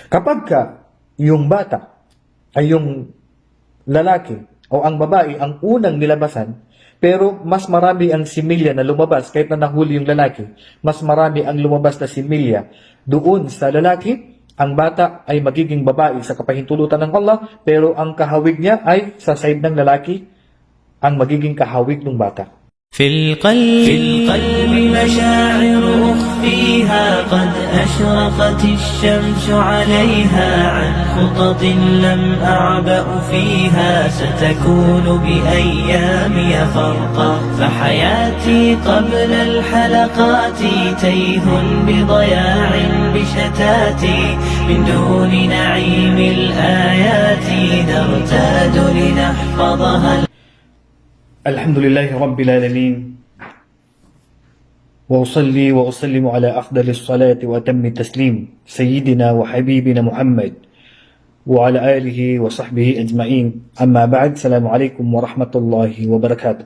Kapag yung bata ay yung lalaki o ang babae ang unang nilabasan, pero mas marami ang similya na lumabas kahit na nahuli yung lalaki, mas marami ang lumabas na similya doon sa lalaki, ang bata ay magiging babae sa kapahintulutan ng Allah, pero ang kahawig niya ay sa side ng lalaki, ang magiging kahawig ng bata. في القلب مشاعر أخفيها قد أشرقت الشمس عليها عن خطط لم أعبأ فيها ستكون بأيامي فرقا فحياتي قبل الحلقات تيه بضياع بشتاتي من دون نعيم الآيات نرتاد لنحفظها. Alhamdulillahi Rabbil Alamin. وأصلي وأسلم على أفضل الصلاة وأتم التسليم سيدنا وحبيبنا محمد وعلى آله وصحبه أجمعين. أما بعد, السلام عليكم ورحمة الله وبركاته.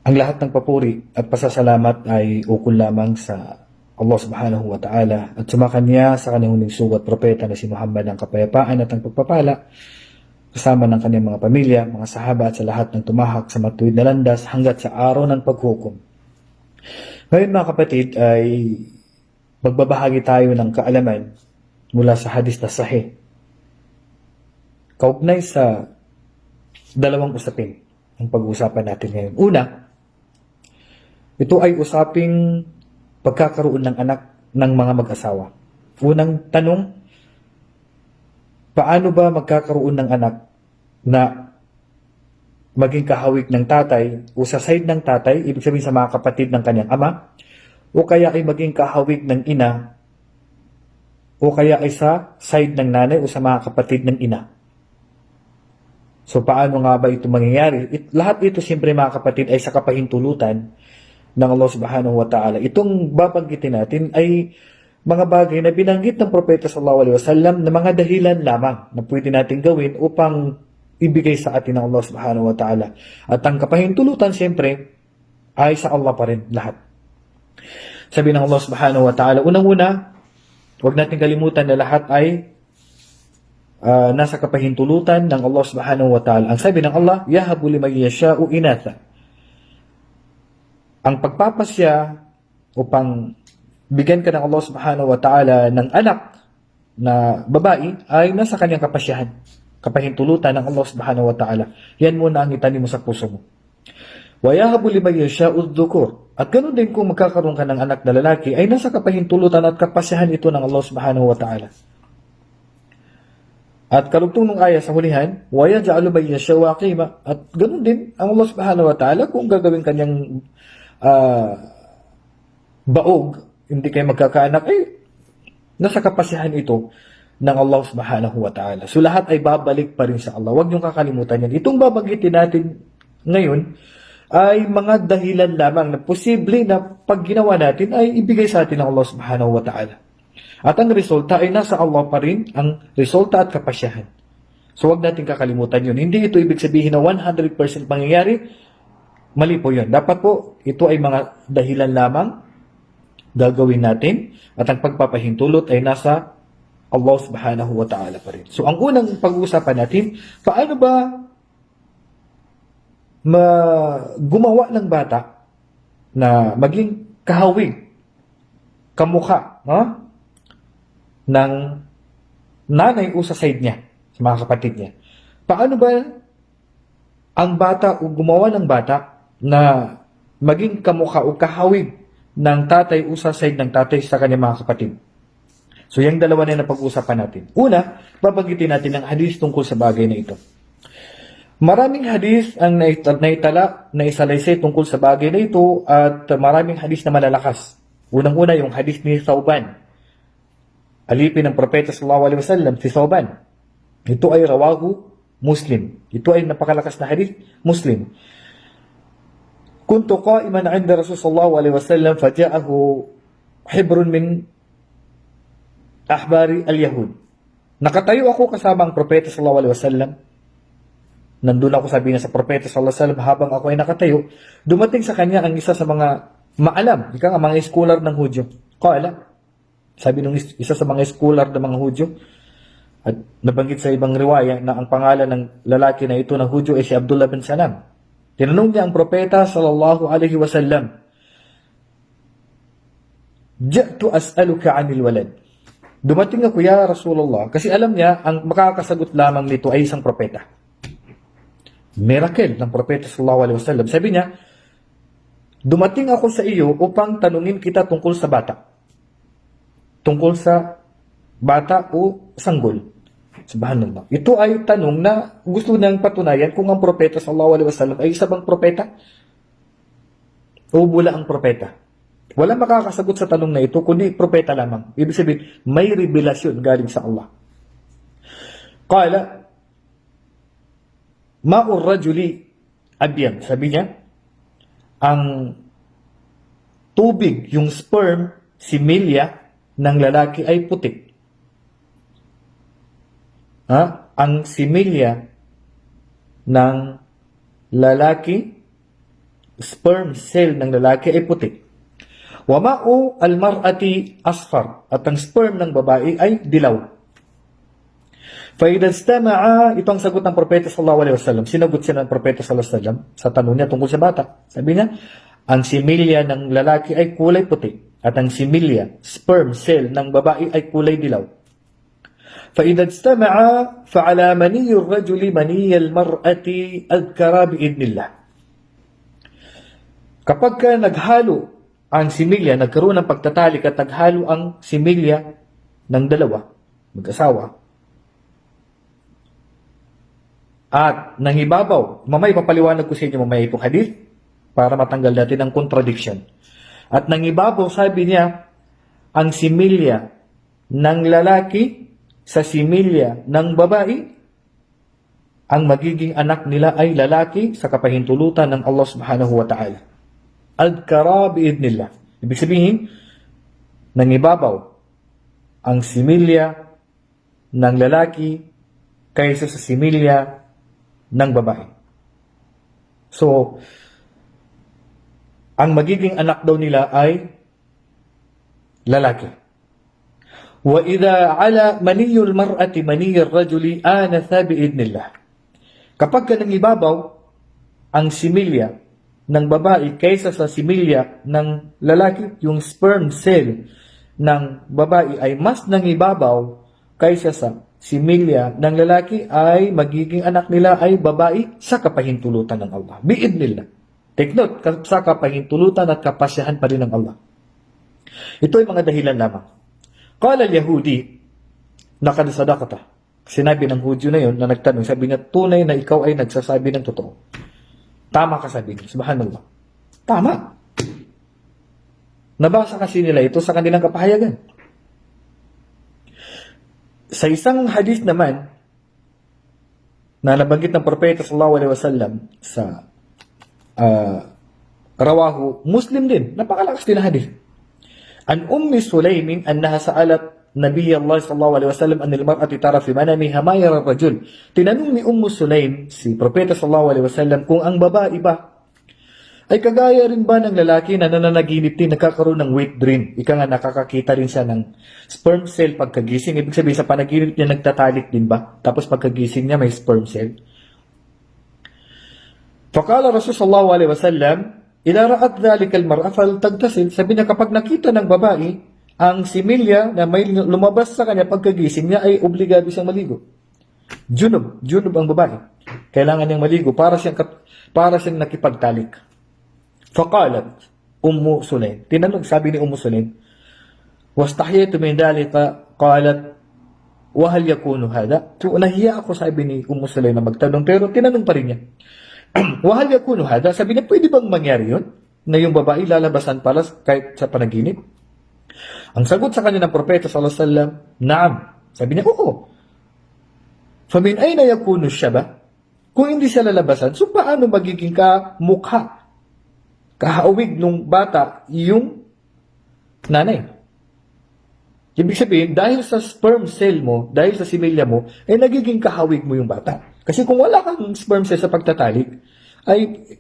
Ang lahat ng papuri at pasasalamat ay ukol lamang sa Allah subhanahu wa ta'ala at sumakanya sa kanyang huling sugat propeta na si Muhammad ang kapayapaan at ang pagpapala kasama ng kanyang mga pamilya, mga sahaba at sa lahat ng tumahak sa matuwid na landas hanggat sa araw ng paghukom. Ngayon mga kapatid ay magbabahagi tayo ng kaalaman mula sa hadis na sahih kaugnay sa dalawang usapin ang pag-uusapan natin ngayon. Una, ito ay usaping pagkakaroon ng anak ng mga mag-asawa. Unang tanong, paano ba magkakaroon ng anak na maging kahawig ng tatay o sa side ng tatay, ibig sabihin sa mga kapatid ng kanyang ama, o kaya ay maging kahawig ng ina, o kaya ay sa side ng nanay o sa mga kapatid ng ina. So paano nga ba ito mangyayari? Lahat ito siyempre mga kapatid ay sa kapahintulutan ng Allah subhanahu wa ta'ala. Itong babanggitin natin ay mga bagay na binanggit ng Propeta sallallahu alaihi wasallam na mga dahilan lamang na pwede natin gawin upang ibigay sa atin ng Allah subhanahu wa ta'ala. At ang kapahintulutan siyempre ay sa Allah pa rin lahat. Sabi ng Allah subhanahu wa ta'ala, unang-una, huwag natin kalimutan na lahat ay nasa kapahintulutan ng Allah subhanahu wa ta'ala. Ang sabi ng Allah, yahabu liman yasha'u inatha. Ang pagpapasya upang bigyan ka ng Allah subhanahu wa ta'ala ng anak na babae ay nasa kanyang kapasyahan, kapahintulutan ng Allah subhanahu wa ta'ala. Yan muna ang itanim mo sa puso mo. Wa yahabu liman yasha'u dhukur. At ganoon din kung magkakaroon ka ng anak na lalaki ay nasa kapahintulutan at kapasyahan ito ng Allah subhanahu wa ta'ala. At karugtong ng aya sa hulihan, wa yaj'alu man yasha'u aqima. At ganoon din ang Allah subhanahu wa ta'ala kung gagawin kanyang baog, hindi kayo magkakaanak, ay nasa kapasyahan ito ng Allah subhanahu wa ta'ala. So lahat ay babalik pa rin sa Allah. Huwag niyong kakalimutan yan. Itong babanggitin natin ngayon ay mga dahilan lamang na posible na pag ginawa natin ay ibigay sa atin ng Allah subhanahu wa ta'ala. At ang resulta ay nasa Allah pa rin, ang resulta at kapasyahan. So huwag natin kakalimutan yun. Hindi ito ibig sabihin na 100% mangyayari. Mali po yun. Dapat po, ito ay mga dahilan lamang gagawin natin at ang pagpapahintulot ay nasa Allah subhanahu wa ta'ala pa rin. So, ang unang pag-uusapan natin, paano ba gumawa ng bata na maging kahawig, kamukha ng nanay o sa side niya, sa mga kapatid niya. Paano ba ang bata o gumawa ng bata na maging kamukha o kahawig ng tatay o sa side ng tatay sa kanyang mga kapatid? So, yung dalawa na pag-uusapan natin. Una, babanggitin natin ang hadis tungkol sa bagay na ito. Maraming hadis ang naitala, naisalaysay tungkol sa bagay na ito at maraming hadis na malalakas. Unang-una, yung hadis ni Thawban. Alipin ng Propeta sallallahu alaihi wasallam, si Thawban. Ito ay rawahu Muslim. Ito ay napakalakas na hadis, Muslim. Kuntu qa'iman 'inda Rasul sallallahu alaihi wasallam faja'ahu hibrun min ahbari al-yahud. Nakatayo ako kasama ang Propeta sallallahu alaihi wasallam. Nandun ako, sabi niya sa Propeta sallallahu alaihi wasallam, habang ako ay nakatayo, dumating sa kanya ang isa sa mga maalam, mga scholar ng Hudyo. Qala, Sabi nung isa sa mga scholar ng mga Hudyo, at nabanggit sa ibang riwaya na ang pangalan ng lalaki na ito na Hudyo ay si Abdullah bin Salam. Tinanong niya ang propeta sallallahu alaihi wasallam, "Ja'tu as'aluka 'anil walad." Dumating ako, ya Rasulullah, kasi alam niya ang makakasagot lamang nito ay isang propeta. Miracle ng propeta sallallahu alaihi wasallam. Sabi niya, dumating ako sa iyo upang tanungin kita tungkol sa bata. Tungkol sa bata o sanggol. Subhanallah. Ito ay tanong na gusto nang patunayan kung ang propeta sallallahu alaihi wasallam ay isa bang propeta o bula ang propeta. Wala makakasagot sa tanong na ito kundi propeta lamang. Ibig sabihin, may revelasyon galing sa Allah. Qala, ma'ur rajuli abyad. Sabi niya, ang tubig, yung sperm, similya ng lalaki ay puti. Ang similya ng lalaki, sperm cell ng lalaki ay puti. Wa ma'u al-mar'ati asfar, at ang sperm ng babae ay dilaw. Fa idha istama'a, ito ang sagot ng propeta sallallahu alaihi wasallam. Sinagot siya ng propeta sallallahu alaihi wasallam sa tanong niya tungkol sa bata. Sabi niya, ang similya ng lalaki ay kulay puti at ang similya, sperm cell ng babae ay kulay dilaw. Fa idha istama'a fa 'ala maniyyi ar-rajuli maniyyi al-mar'ati adhkara bi idnillah. Kapag ka naghalo ang similya, nagkaroon ng pagtatalik at naghalo ang similya ng dalawa, mag-asawa, at nangibabaw, mamay papaliwanag ko sa inyo mamaya itong hadith para matanggal natin ang contradiction. At nangibabaw, sabi niya, ang similya ng lalaki sa similya ng babae, ang magiging anak nila ay lalaki sa kapahintulutan ng Allah subhanahu wa ta'ala. Adkara biidnillah. Ibig sabihin, nangibabaw ang similya ng lalaki kaysa sa similya ng babae. So, ang magiging anak daw nila ay lalaki. Wa idha ala maniyul mar'ati maniyur rajuli anatha biidnillah. Kapag ka nangibabaw ang similya ng babae kaysa sa similya ng lalaki, yung sperm cell ng babae ay mas nangibabaw kaysa sa similya ng lalaki, ay magiging anak nila ay babae sa kapahintulutan ng Allah. Biidnillah. Take note, sa kapahintulutan at kapasyahan pa rin ng Allah. Ito ay mga dahilan lamang. Qala al-Yahudi, laqad sadaqta. Sinabi ng Hudyo na yon na nagtanong, sabi niya, tunay na ikaw ay nagsasabi ng totoo. Tama ka, sabi niya. Subhanallah. Tama. Nabasa kasi nila ito sa kanilang kapahayagan. Sa isang hadith naman na nabanggit ng propeta sallallahu alaihi wasallam sa rawahu Muslim din, napakalakas din na hadith. An Ummi Sulaimin annaha sa'alat Nabi Allah sallallahu alaihi wasallam anil mar'ati tara fi manamiha ma yara ar-rajul. Tinanong ni Ummu Sulaim si propeta sallallahu alaihi wasallam kung ang babae ba ay kagaya rin ba ng lalaki na nananaginip din, nagkakaroon ng wet dream. Ika nga, nakakakita rin siya ng sperm cell pagkagising. Ibig sabihin sa panaginip niya nagtatalik din ba? Tapos pagkagising niya may sperm cell. Faqala Rasul sallallahu alaihi wasallam, ila ra'at dhalika al-mar'a faltagtasil. Sabi niya, kapag nakita ng babae ang similya na may lumabas sa kanya pagkagising niya, ay obligado siyang maligo. Junub ang babae. Kailangan niyang maligo para siyang nakipagtalik. Faqalat Ummu Sulaim. Tinanong, sabi ni Ummu Sulaim, wastahyatu min dhalika, qalat wa hal yakunu hada? So, nahiya ako, sabi ni Ummu Sulaim na magtanong, pero tinanong pa rin niya. Wa hal yakunu hada? Sabi niya, pwede bang mangyari yun? Na yung babae lalabasan pala kahit sa panaginip? Ang sagot sa kanya ng propeta sallallahu alaihi wasallam, na'am. Sabi niya, oo. Famin ayna yakunu syaba? Kung hindi siya lalabasan, so paano magiging kamukha, kahawig nung bata yung nanay? Ibig sabihin, dahil sa sperm cell mo, dahil sa similya mo, ay nagiging kahawig mo yung bata. Kasi kung wala kang sperm cell sa pagtatalik, ay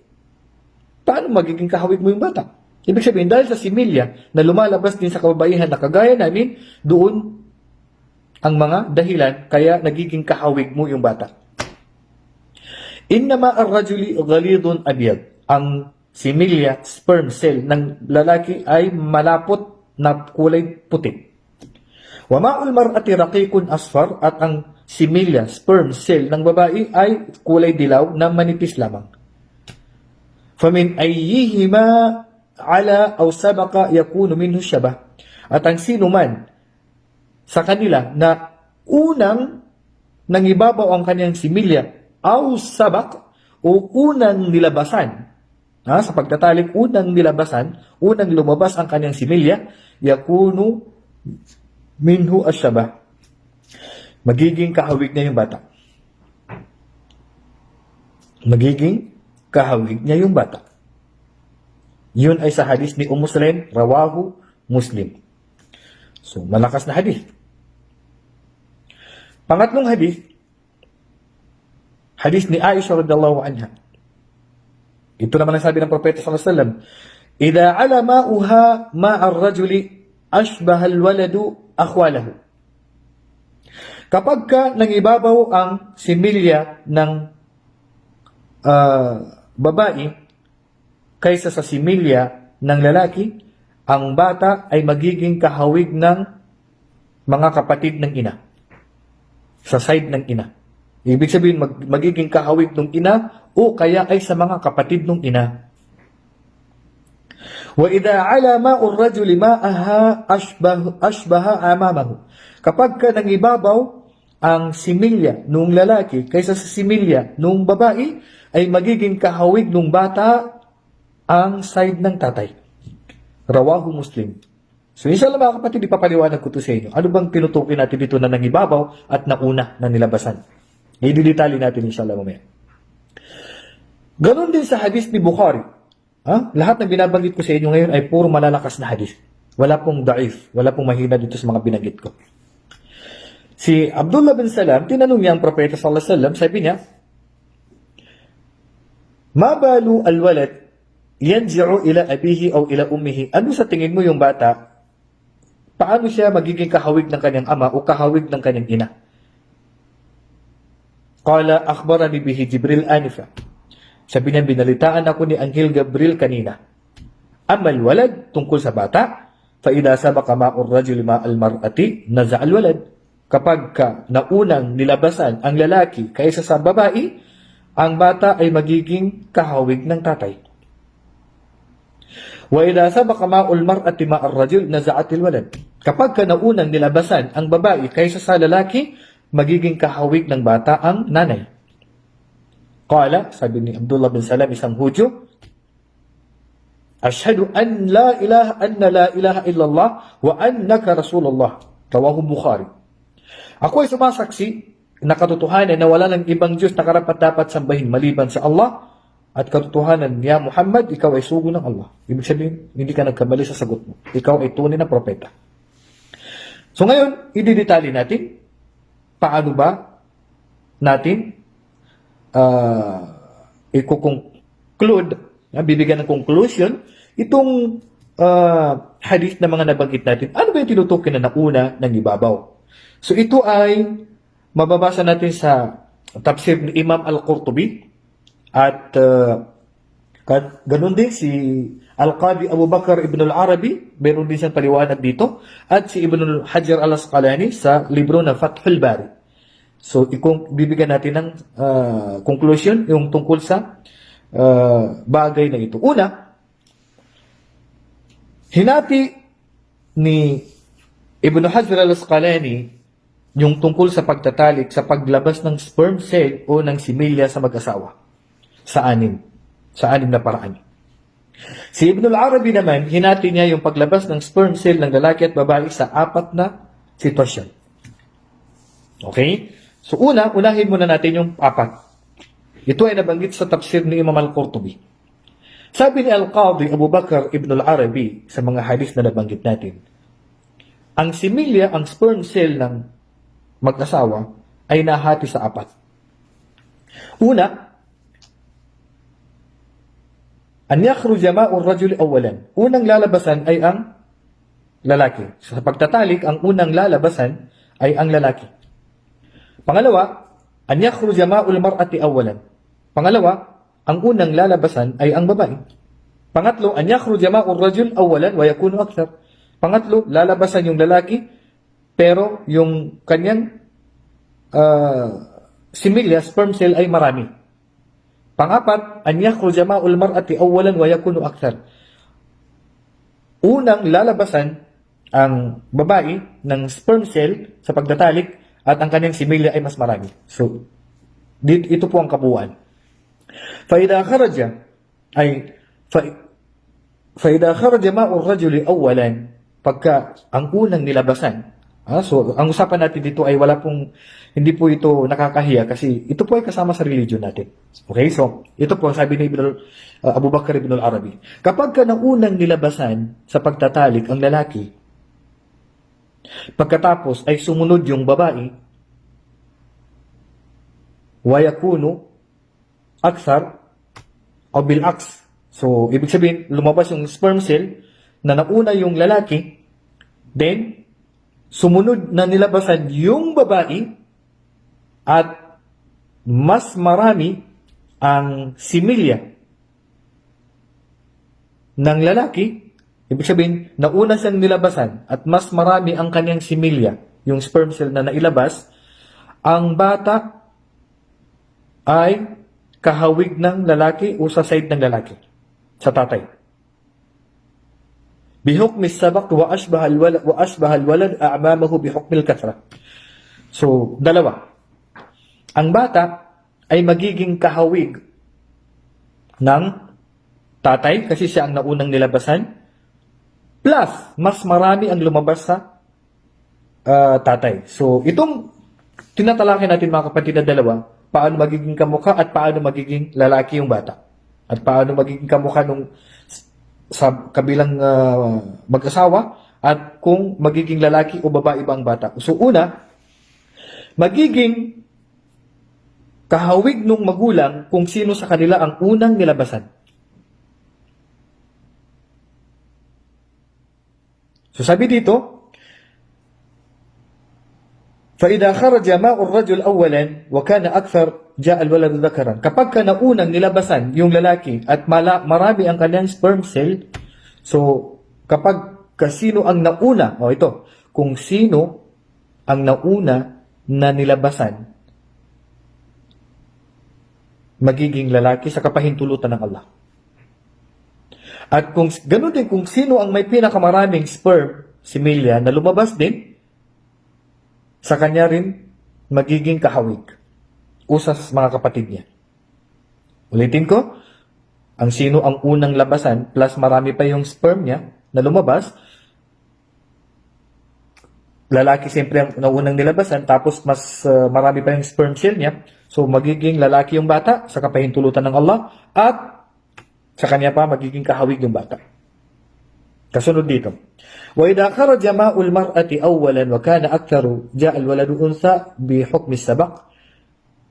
paano magiging kahawig mo yung bata? Ibig sabihin, dahil sa similya na lumalabas din sa kababaihan na kagaya namin, doon ang mga dahilan kaya nagiging kahawig mo yung bata. Innama ar-rajuli ghalidun abyad. Ang similya, sperm cell ng lalaki ay malapot na kulay puti. Wa ma'ul mar'ati raqiqun asfar, at ang similya, sperm cell ng babae ay kulay dilaw na manipis lamang. Famin ayyihima ala aw sabaqa yakunu minhu syabah. At ang sino man sa kanila na unang nangibabaw ang kanyang similya aw sabaq o unang nilabasan, sa pagtatalik unang nilabasan, unang lumabas ang kanyang similya, yakunu minhu asyabah. Magiging kahawig na yung bata. Magiging kahawig niya yung bata. Yun ay sa hadis ni Muslim, rawahu Muslim. So, malakas na hadis. Pangatlong hadis, hadis ni Aisha radhiyallahu anha. Ito naman ang sabi ng Propeta sallallahu alaihi wasallam, "Idza ala ma'uha ma'ar rajuli ashbaha al-waladu akhwalahu." Kapag ka nangibabaw ang similya ng babae kaysa sa similya ng lalaki, ang bata ay magiging kahawig ng mga kapatid ng ina. Sa side ng ina. Ibig sabihin, magiging kahawig ng ina o kaya ay sa mga kapatid ng ina. Wa idha ala ma'ur rajuli ma'aha ashbaha amamahu. Kapag ka nangibabaw ang similya nung lalaki kaysa sa similya nung babae, ay magiging kahawig nung bata ang side ng tatay. Rawahu Muslim. So inshallah mga kapatid, ipapaliwanag ko ito sa inyo. Ano bang tinutukoy natin dito na nangibabaw at nauna na nilabasan? I-detalye natin inshallah mamaya. Ganon din sa hadis ni Bukhari. Lahat ng binabanggit ko sa inyo ngayon ay puro malalakas na hadis. Wala pong daif, wala pong mahina dito sa mga binanggit ko. Si Abdullah bin Salam, tinanong niya ang Propeta sallallahu alaihi wasallam, sabi niya, "Ma balu al-walad yanzi'u ila abihi aw ila ummihi?" Ano sa tingin mo yung bata? Paano siya magiging kahawig ng kanyang ama o kahawig ng kanyang ina? Qala akhbarani bihi Jibril anifa. Sabi niya, binalitaan ako ni Anghel Gabriel kanina. Amal walad, tungkol sa bata, fa idha sabaqa ma'ur rajuli ma'al mar'ati naza'al walad. Kapag ka naunang nilabasan ang lalaki kaysa sa babae, ang bata ay magiging kahawig ng tatay. Wa idha sabaqa ma'ul mar'ati ma'ar rajul naza'atil walad. Kapag ka naunang nilabasan ang babae kaysa sa lalaki, magiging kahawig ng bata ang nanay. Qala, sabi ni Abdullah bin Salam, isang Hudyo, "Ashhadu an la ilaha illallah wa annaka Rasulullah." Rawahu Bukhari. Ako ay sumasaksi na katotohanan na wala ng ibang Diyos na karapat-dapat sambahin maliban sa Allah, at katotohanan niya Muhammad, ikaw ay sugo ng Allah. Ibig sabihin, hindi ka nagkamali sa sagot mo. Ikaw ay tunay na propeta. So ngayon, i-detalye natin paano ba natin i-conclude, bibigyan ng conclusion itong hadith na mga nabanggit natin. Ano ba yung tinutukoy na nauna ng ibabaw? So ito ay mababasa natin sa tafsir ni Imam Al-Qurtubi, at ganun din si Al-Qadi Abu Bakr Ibn Al-Arabi, meron din siyang paliwanag dito, at si Ibn Hajar Al-Asqalani sa libro na Fathul Bari. So, bibigyan natin ng conclusion yung tungkol sa bagay na ito. Una, hinati ni Ibn Hajar Al-Asqalani yung tungkol sa pagtatalik, sa paglabas ng sperm cell o ng similya sa mag-asawa. Sa anim na paraan. Si Ibn al-Arabi naman, hinati niya yung paglabas ng sperm cell ng lalaki at babae sa 4 na sitwasyon. Okay? So unahin muna natin yung 4. Ito ay nabanggit sa tafsir ni Imam Al-Qurtubi. Sabi ni Al-Qadi Abu Bakr Ibn al-Arabi sa mga hadis na nabanggit natin, ang similya, ang sperm cell ng mag-asawa ay nahati sa 4. Una, an yakhruja ma'ur rajuli awalan. Unang lalabasan ay ang lalaki. So, sa pagtatalik, ang unang lalabasan ay ang lalaki. Pangalawa, an yakhruja ma'ul mar'ati awalan. Pangalawa, ang unang lalabasan ay ang babae. Pangatlo, an yakhruja ma'ur rajul awalan wa yakunu akthar. Pangatlo, lalabasan yung lalaki, pero yung kanyang similya, sperm cell ay marami. Pangapat, an yakhruja ma'ul mar'ati awalan wa yakunu akthar. Unang lalabasan ang babae ng sperm cell sa pagtatalik at ang kanyang similya ay mas marami. So, ito po ang kabuuan. فإذا خرج ماء الرجل أولا, pagka ang unang nilabasan. So, ang usapan natin dito ay hindi po ito nakakahiya kasi ito po ay kasama sa religion natin. Okay, so ito po sabi ni Abu Bakr ibn al-Arabi. Kapag ka ng unang nilabasan sa pagtatalik ang lalaki, pagkatapos ay sumunod yung babae, wayakunu akthar o bilaks. So, ibig sabihin, lumabas yung sperm cell na nauna yung lalaki, then sumunod na nilabasan yung babae at mas marami ang similya ng lalaki. Ibig sabihin, nauna siyang nilabasan at mas marami ang kanyang similya, yung sperm cell na nailabas, ang bata ay kahawig ng lalaki o sa side ng lalaki, sa tatay. Bihukmi sabak wa ashbaha al-walad a'mamahu bihukmi al-kathra. So, dalawa. Ang bata ay magiging kahawig ng tatay kasi siya ang naunang nilabasan, plus mas marami ang lumabas sa tatay. So, itong tinatalakay natin mga kapatid na dalawa, paano magiging kamukha at paano magiging lalaki yung bata. At paano magiging kamukha nung sa kabilang mag-asawa at kung magiging lalaki o babae ba ang bata. So una, magiging kahawig nung magulang kung sino sa kanila ang unang nilabasan. So sabi dito, فإذا خرج ماء الرجل أولا وكان أكثر جاء الولد ذكرا. Kapag ka naunang nilabasan yung lalaki at marami ang kanyang sperm cell, so kapag sino ang nauna, kung sino ang nauna na nilabasan, magiging lalaki sa kapahintulutan ng Allah. At kung ganoon din, kung sino ang may pinakamaraming sperm, similya, na lumabas din, sa kanya rin magiging kahawig usas mga kapatid niya. Ulitin ko, ang sino ang unang labasan plus marami pa yung sperm niya na lumabas, lalaki siyempre ang naunang nilabasan tapos mas marami pa yung sperm cell niya, so magiging lalaki yung bata sa kapahintulutan ng Allah at sa kanya pa magiging kahawig yung bata. Kasunod dito. وإذا خرج ماء المرأة أولا وكان أكثر جاء الولد أنثى بحكم السبق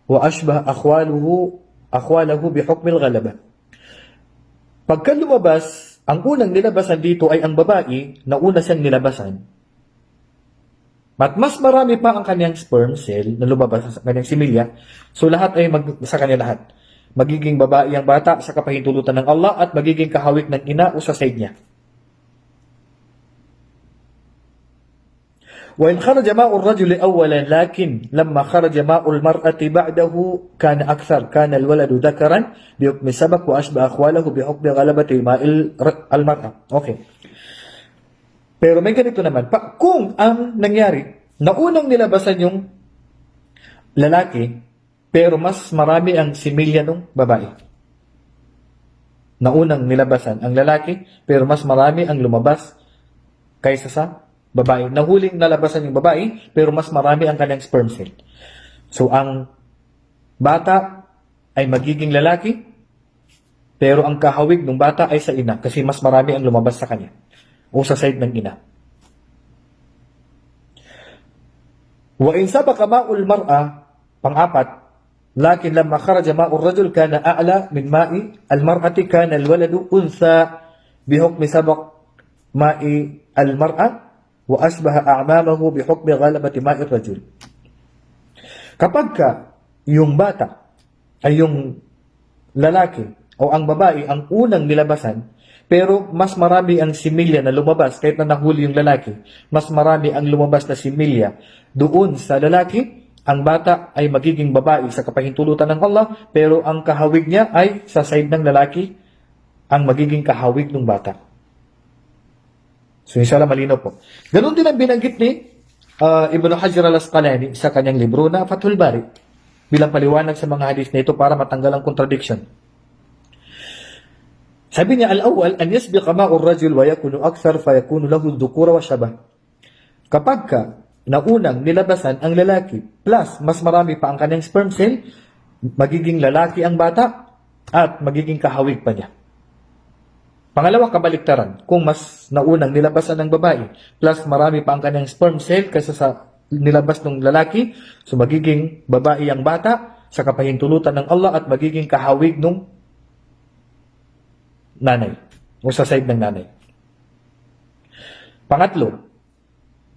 وأشبه أخواله بحكم الغلبة. Pagka lumabas, ang unang nilabasan dito ay ang babae na una siyang nilabasan. At mas marami pa ang kanyang sperm cell na lumabas sa kanyang similya, so lahat ay sa kanya lahat. Magiging babae ang bata sa kapahintulutan ng Allah at magiging kahawig ng ina o sa side niya. وإن خرج ماء الرجل أولا لكن لما خرج ماء المرأة بعده كان أكثر كان الولد ذكرا بحكم سبق وأشبه أخواله بحكم غلبة ماء المرأة. Okay. Pero may ganito naman. Kung ang nangyari, naunang nilabasan yung lalaki, pero mas marami ang similya ng babae. Naunang nilabasan ang lalaki, pero mas marami ang lumabas kaysa sa babae. Nahuling nalabasan yung babae, pero mas marami ang kanyang sperm cell. So, ang bata ay magiging lalaki, pero ang kahawig ng bata ay sa ina, kasi mas marami ang lumabas sa kanya, o sa side ng ina. Wa in sabaka ma'ul mar'a, pang-apat, لكن لما خرج ماء الرجل كان أعلى من ماء المرأة كان الولد أنثى بحكم سبق ماء المرأة وأشبه أعمامه بحكم غلبة ماء الرجل. Kapag yung bata ay yung lalaki o ang babae ang unang nilabasan, pero mas marami ang similya na lumabas kahit na nahuli yung lalaki, mas marami ang lumabas na similya doon sa lalaki, ang bata ay magiging babae sa kapahintulutan ng Allah, pero ang kahawig niya ay sa side ng lalaki ang magiging kahawig ng bata. So inshallah malinaw po. Ganun din ang binanggit ni Ibn Hajar al-Asqalani sa kanyang libro na Fathul Bari bilang paliwanag sa mga hadith na ito para matanggal ang contradiction. Sabi niya, al-awwal, an yasbiqa ma'u ar-rajul wa yakunu akthar fa yakunu lahu ad-dhukura wa shabah. Kapag naunang nilabasan ang lalaki plus mas marami pa ang kanyang sperm cell, magiging lalaki ang bata at magiging kahawig pa niya. Pangalawa, kabaliktaran. Kung mas naunang nilabasan ng babae plus marami pa ang kanyang sperm cell kaysa sa nilabas ng lalaki, so magiging babae ang bata sa kapahintulutan ng Allah at magiging kahawig ng nanay o sa side ng nanay. Pangatlo,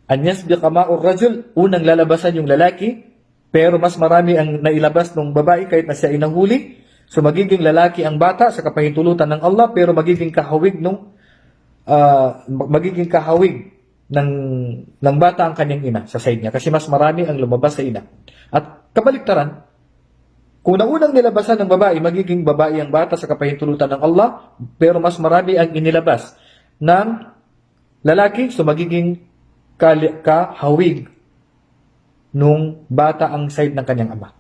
an yasbiqa ma'u ar-rajul, unang lalabasan yung lalaki pero mas marami ang nailabas ng babae kahit na siya ay nahuli, so magiging lalaki ang bata sa kapahintulutan ng Allah pero magiging kahawig ng bata ang kanyang ina sa side niya kasi mas marami ang lumabas sa ina. At kabaliktaran, kung naunang nilabasan ng babae, magiging babae ang bata sa kapahintulutan ng Allah pero mas marami ang inilabas ng lalaki, so magiging kahawig nung bata ang side ng kanyang ama.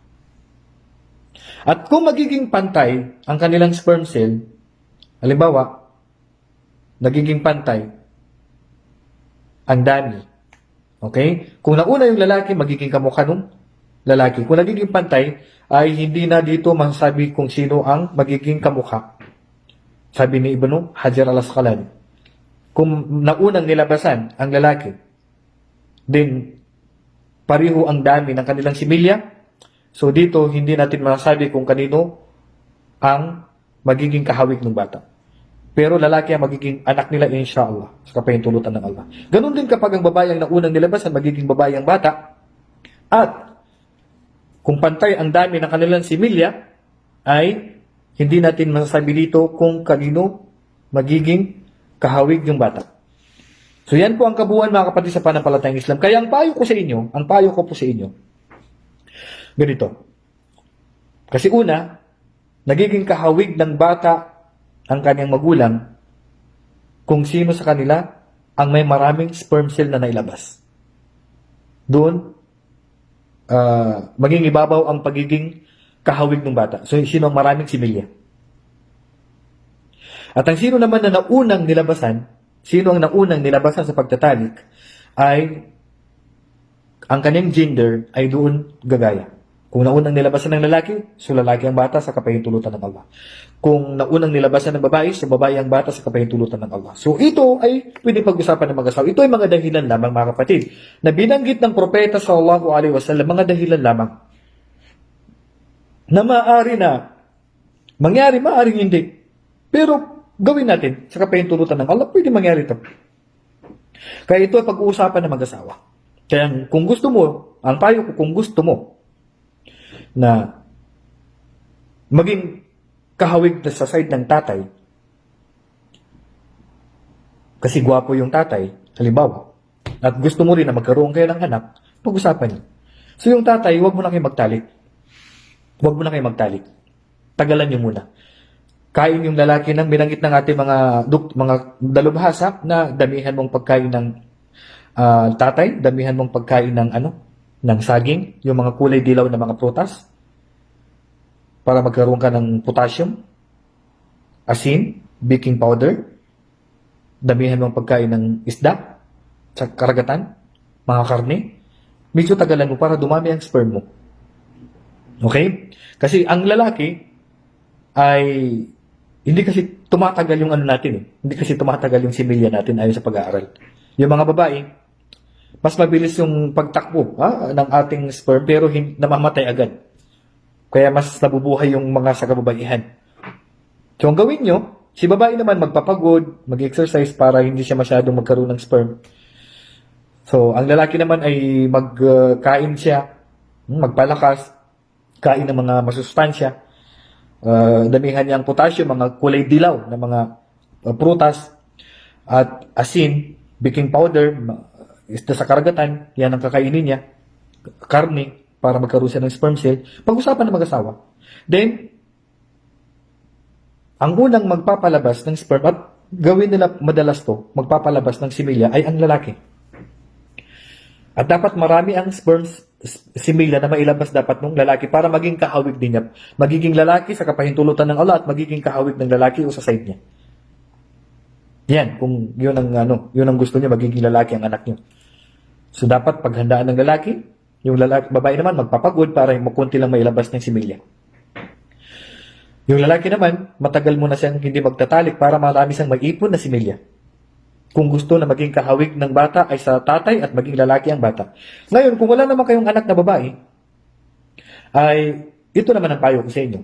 At kung magiging pantay ang kanilang sperm cell, halimbawa, nagiging pantay ang dami. Okay? Kung nauna yung lalaki, magiging kamukha nung lalaki. Kung nagiging pantay, ay hindi na dito masasabi kung sino ang magiging kamukha. Sabi ni Ibn Hajar al-Asqalani. Kung naunang nilabasan ang lalaki, then pariho ang dami ng kanilang similya, so dito hindi natin masasabi kung kanino ang magiging kahawig ng bata. Pero lalaki ang magiging anak nila inshallah sa kapahintulutan ng Allah. Ganun din kapag ang babae ang naunang nilabasan, magiging babae ang bata. At kung pantay ang dami ng kanilang similya, ay hindi natin masasabi dito kung kanino magiging kahawig yung bata. So yan po ang kabuuan mga kapatid sa panampalatayang Islam. Kaya ang payo ko po sa inyo, ganito. Kasi una, nagiging kahawig ng bata ang kanyang magulang kung sino sa kanila ang may maraming sperm cell na nailabas. Doon, maging ibabaw ang pagiging kahawig ng bata. So, sino ang maraming similya. At ang sino naman na naunang nilabasan, sino ang naunang nilabasan sa pagtatalik, ay ang kanyang gender ay doon gagaya. Kung naunang nilabasan ng lalaki, so lalaki ang bata sa kapahintulutan ng Allah. Kung naunang nilabasan ng babae, so babae ang bata sa kapahintulutan ng Allah. So ito ay pwede pag-usapan ng mag-asawa. Ito ay mga dahilan lamang mga kapatid na binanggit ng propeta sallallahu alaihi wasallam, mga dahilan lamang na maaari na mangyari, maaaring hindi. Pero gawin natin sa kapahintulutan ng Allah, pwede mangyari ito. Kaya ito ay pag-uusapan ng mag-asawa. Kaya kung gusto mo, ang payo ko, kung gusto mo na maging kahawig na sa side ng tatay, kasi gwapo yung tatay, halimbawa, at gusto mo rin na magkaroon kayo ng anak, pag-usapan niyo. So yung tatay, huwag mo na kayo magtalik. Huwag mo na kayo magtalik. Tagalan niyo muna. Kain yung lalaki ng binanggit ng ating mga dalubhasa na damihan mong pagkain ng tatay, damihan mong pagkain ng saging, yung mga kulay dilaw na mga prutas, para magkaroon ka ng potassium, asin, baking powder, damihan mong pagkain ng isda, sa karagatan, mga karne, medyo tagalan mo para dumami ang sperm mo. Okay? Kasi ang lalaki ay hindi kasi tumatagal yung natin Hindi kasi tumatagal yung similya natin ayon sa pag-aaral. Yung mga babae, mas mabilis yung pagtakbo ng ating sperm pero namamatay agad. Kaya mas nabubuhay yung mga sa kababaihan. So, ang gawin nyo, si babae naman magpapagod, mag-exercise para hindi siya masyadong magkaroon ng sperm. So, ang lalaki naman ay magkain siya, magpalakas, kain ng mga masustansya, damihan niya ang potassium, mga kulay dilaw na mga prutas, at asin, baking powder, isda sa karagatan, yan ang kakainin niya, karne, para magkaroon siya ng sperm cell. Pag-usapan ng mag-asawa. Then, ang unang magpapalabas ng sperm, at gawin nila madalas to, magpapalabas ng similya, ay ang lalaki. At dapat marami ang sperm similya na mailabas dapat ng lalaki para maging kahawig din niya. Magiging lalaki sa kapahintulutan ng Allah at magiging kahawig ng lalaki o sa side niya. Yan, kung yun ang gusto niya, magiging lalaki ang anak niyo. So, dapat paghandaan ng lalaki, yung babae naman magpapagod para makunti lang mailabas ng similya. Yung lalaki naman, matagal mo na siyang hindi magtatalik para marami siyang mag-ipon na similya. Kung gusto na maging kahawig ng bata ay sa tatay at maging lalaki ang bata. Ngayon, kung wala naman kayong anak na babae, ay ito naman ang payo ko sa inyo.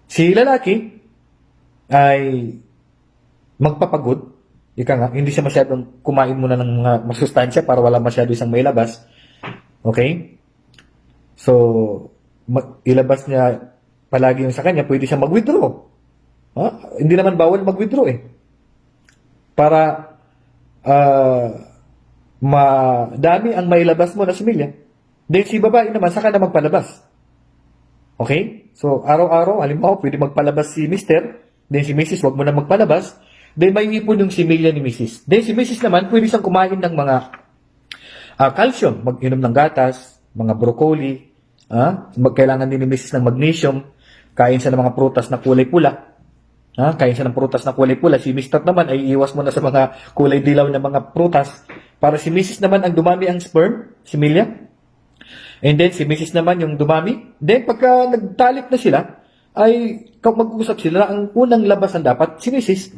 Si lalaki ay magpapagod. Ika nga, hindi siya masyadong kumain muna ng mga masustansya para wala masyado isang mailabas. Okay? So, ilabas niya palagi yung sa kanya, pwede siya mag-withdraw. Hindi naman bawal mag-withdraw eh. Para madami ang mailabas mo na similya. Then si babae naman, saka na magpalabas. Okay? So, araw-araw, halimbawa, pwede magpalabas si Mr. Then si Mrs. wag mo na magpalabas. Then may ipon yung similya ni Mrs. Then si Mrs. naman, pwede siyang kumain ng mga calcium, mag-inom ng gatas, mga broccoli, kailangan din ni Mrs. ng magnesium, kain siya ng mga prutas na kulay pula. Kain siya ng prutas na kulay pula. Si Mr. naman ay iwas mo na sa mga kulay dilaw na mga prutas para si Mrs. naman ang dumami ang sperm, similya. And then si Mrs. naman yung dumami. Then pagka nagtalik na sila, ay mag-uusap sila, ang unang labasan dapat si Mrs.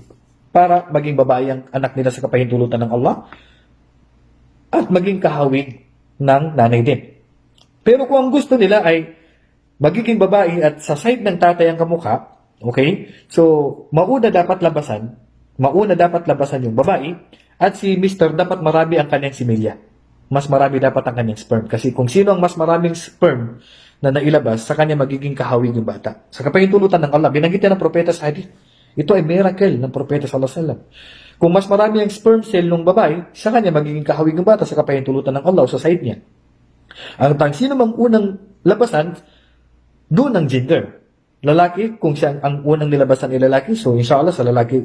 para maging babae ang anak nila sa kapahintulutan ng Allah at maging kahawig ng nanay din. Pero kung ang gusto nila ay magiging babae at sa side ng tatay ang kamukha, okay? So, mauna dapat labasan yung babae at si Mr. dapat marami ang kanyang similya. Mas marami dapat ang kanyang sperm. Kasi kung sino ang mas maraming sperm na nailabas, sa kanya magiging kahawig yung bata. Sa kapahintulutan ng Allah, binanggit yan ng propeta sa hadith. Ito ay miracle ng propeta sallallahu alaihi wasallam. Kung mas marami ang sperm cell ng babae, sa kanya magiging kahawig ng bata sa kapahintulutan ng Allah o sa side niya. Ang sino mang unang labasan, doon ang gender. Lalaki, kung siya ang unang nilabasan ay lalaki, so inshallah sa lalaki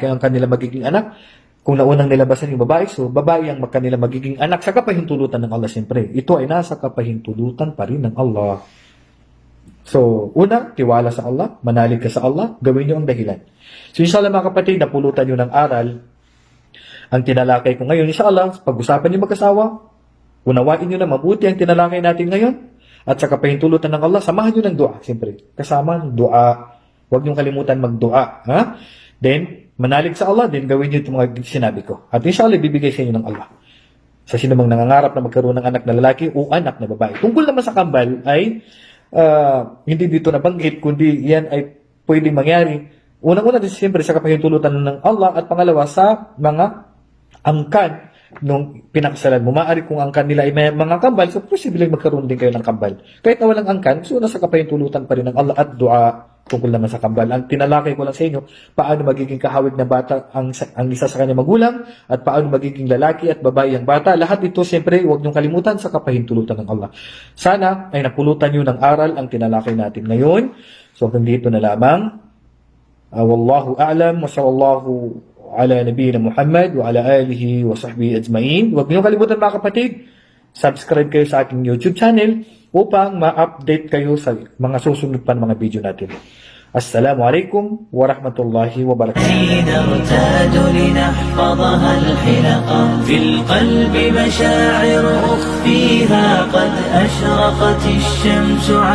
ang kanila magiging anak. Kung naunang nilabasan yung babae, so babae ang kanila magiging anak sa kapahintulutan ng Allah siyempre. Ito ay nasa kapahintulutan pa rin ng Allah. So, una, tiwala sa Allah, manalig ka sa Allah, gawin niyo ang dahilan. So inshallah mga kapatid, napulutan niyo ng aral ang tinalakay ko ngayon. Inshallah, pag-usapan niyo mag-asawa, unawain niyo na mabuti ang tinalakay natin ngayon. At sa kapahintulutan ng Allah, samahan nyo ng dua. Siyempre, kasama ng dua. Huwag nyo kalimutan mag-dua. Then, manalig sa Allah, then gawin nyo itong mga sinabi ko. At inshallah, bibigay sa inyo ng Allah. Sa sino mang nangangarap na magkaroon ng anak na lalaki o anak na babae. Tungkol naman sa kambal ay hindi dito nabanggit, kundi yan ay pwedeng mangyari. Unang-una din siyempre sa kapahintulutan ng Allah at pangalawa sa mga angkan nung pinakasalan mo. Maaari kung angkan nila ay may mga kambal, so posibleng magkaroon din kayo ng kambal. Kahit na walang angkan, so nasa kapahintulutan pa rin ng Allah at dua tungkol naman sa kambal. Ang tinalakay ko lang sa inyo, paano magiging kahawig na bata ang isa sa kanyang magulang at paano magiging lalaki at babae ang bata. Lahat ito, siyempre, huwag niyong kalimutan sa kapahintulutan ng Allah. Sana ay napulutan niyo ng aral ang tinalakay natin ngayon. So, hanggang dito na lamang. Wallahu a'lam wa sallallahu ala nabiyina Muhammad wa ala alihi wa sahbihi ajma'in. Huwag niyong kalimutan mga kapatid, subscribe kayo sa aking YouTube channel upang ma-update kayo sa mga susunod pa mga video natin. Assalamu alaikum wa rahmatullahi wa barakatuh. نرتاد لنحفظها الحلقة في القلب مشاعر أخفيها قد أشرقت الشمس